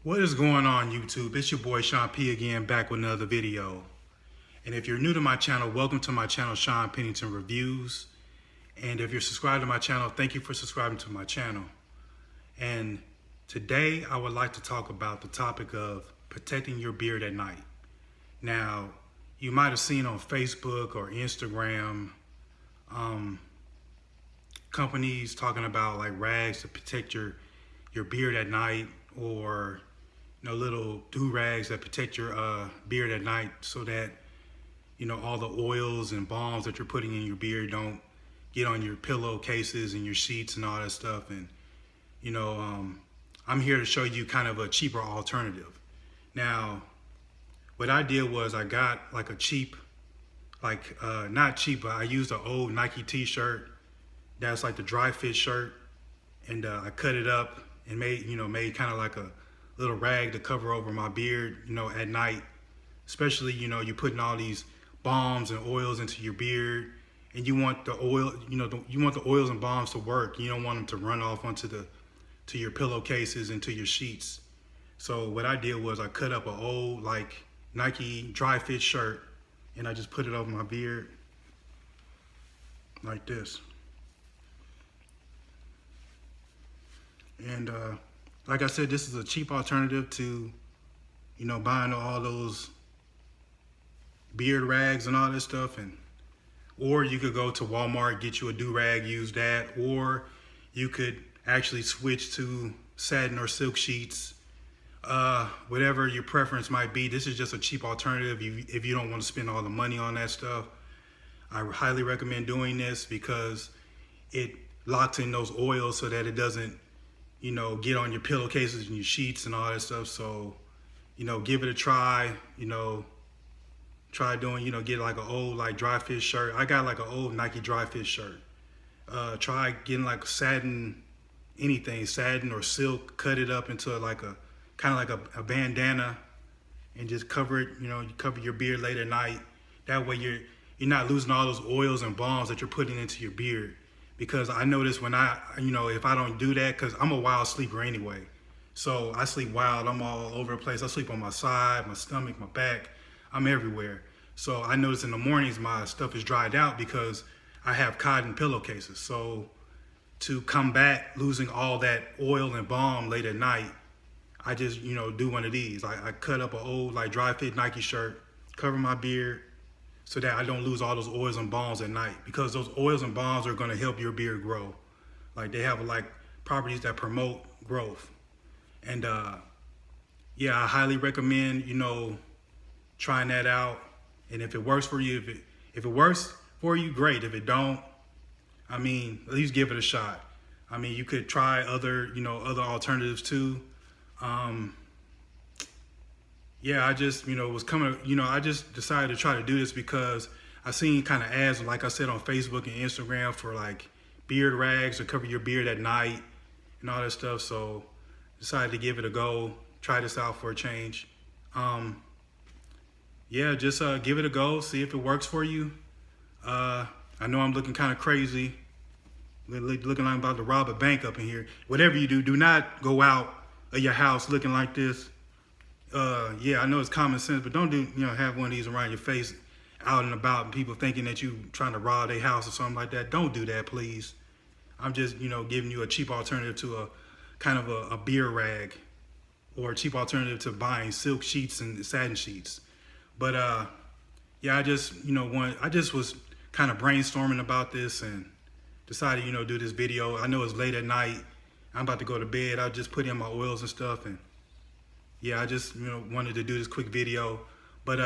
What is going on, YouTube? It's your boy Sean P again, back with another video. And if you're new to my channel, welcome to my channel, Sean Pennington Reviews. And if you're subscribed to my channel, thank you for subscribing to my channel. And today I would like to talk about the topic of protecting your beard at night. Now, you might have seen on Facebook or Instagram companies talking about like rags to protect your beard at night, or little do-rags that protect your beard at night, so that all the oils and balms that you're putting in your beard don't get on your pillowcases and your sheets and all that stuff. And I'm here to show you kind of a cheaper alternative. Now, what I did was I got like a cheap, not cheap, but I used an old Nike t-shirt that's like the dry fit shirt, and I cut it up and made kind of like a little rag to cover over my beard, at night. Especially, you're putting all these balms and oils into your beard, and you want the oil, you want the oils and balms to work. You don't want them to run off onto to your pillowcases and to your sheets. So what I did was I cut up an old like Nike dry fit shirt, and I just put it over my beard like this. And like I said, this is a cheap alternative to, buying all those beard rags and all this stuff. Or you could go to Walmart, get you a do-rag, use that. Or you could actually switch to satin or silk sheets. Whatever your preference might be, this is just a cheap alternative if you don't want to spend all the money on that stuff. I highly recommend doing this because it locks in those oils so that it doesn't get on your pillowcases and your sheets and all that stuff. So, give it a try. Try doing, get like an old like dry fit shirt. I got like an old Nike dry fit shirt. Try getting like satin, anything, satin or silk, cut it up into like a kind of like a bandana, and just cover it. You cover your beard late at night. That way you're not losing all those oils and balms that you're putting into your beard. Because I notice when if I don't do that, because I'm a wild sleeper anyway. So I sleep wild, I'm all over the place. I sleep on my side, my stomach, my back, I'm everywhere. So I notice in the mornings my stuff is dried out because I have cotton pillowcases. So to combat losing all that oil and balm late at night, I just, do one of these. I cut up an old like dry fit Nike shirt, cover my beard, so that I don't lose all those oils and balms at night, because those oils and balms are going to help your beard grow. Like, they have like properties that promote growth. And yeah, I highly recommend trying that out. And if it works for you, if it works for you, great. If it don't, at least give it a shot. You could try other other alternatives too. Yeah, I just, was coming, I just decided to try to do this because I seen kind of ads, like I said, on Facebook and Instagram for like beard rags to cover your beard at night and all that stuff. So decided to give it a go, try this out for a change. Yeah, just give it a go, see if it works for you. I know I'm looking kind of crazy, looking like I'm about to rob a bank up in here. Whatever you do, do not go out of your house looking like this. Yeah, I know it's common sense, but don't have one of these around your face out and about, and people thinking that you trying to rob their house or something like that. Don't do that, please. I'm just, giving you a cheap alternative to a kind of a beard rag, or a cheap alternative to buying silk sheets and satin sheets. But yeah, I just, I just was kind of brainstorming about this and decided, do this video. I know it's late at night. I'm about to go to bed. I just put in my oils and stuff, and yeah, I just wanted to do this quick video. But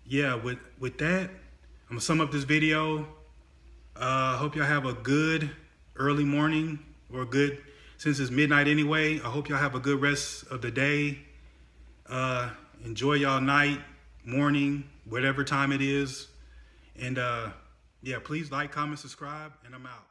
yeah, with that, I'm gonna sum up this video. Hope y'all have a good early morning, or good, since it's midnight anyway, I hope y'all have a good rest of the day. Enjoy y'all night, morning, whatever time it is. And yeah, please like, comment, subscribe, and I'm out.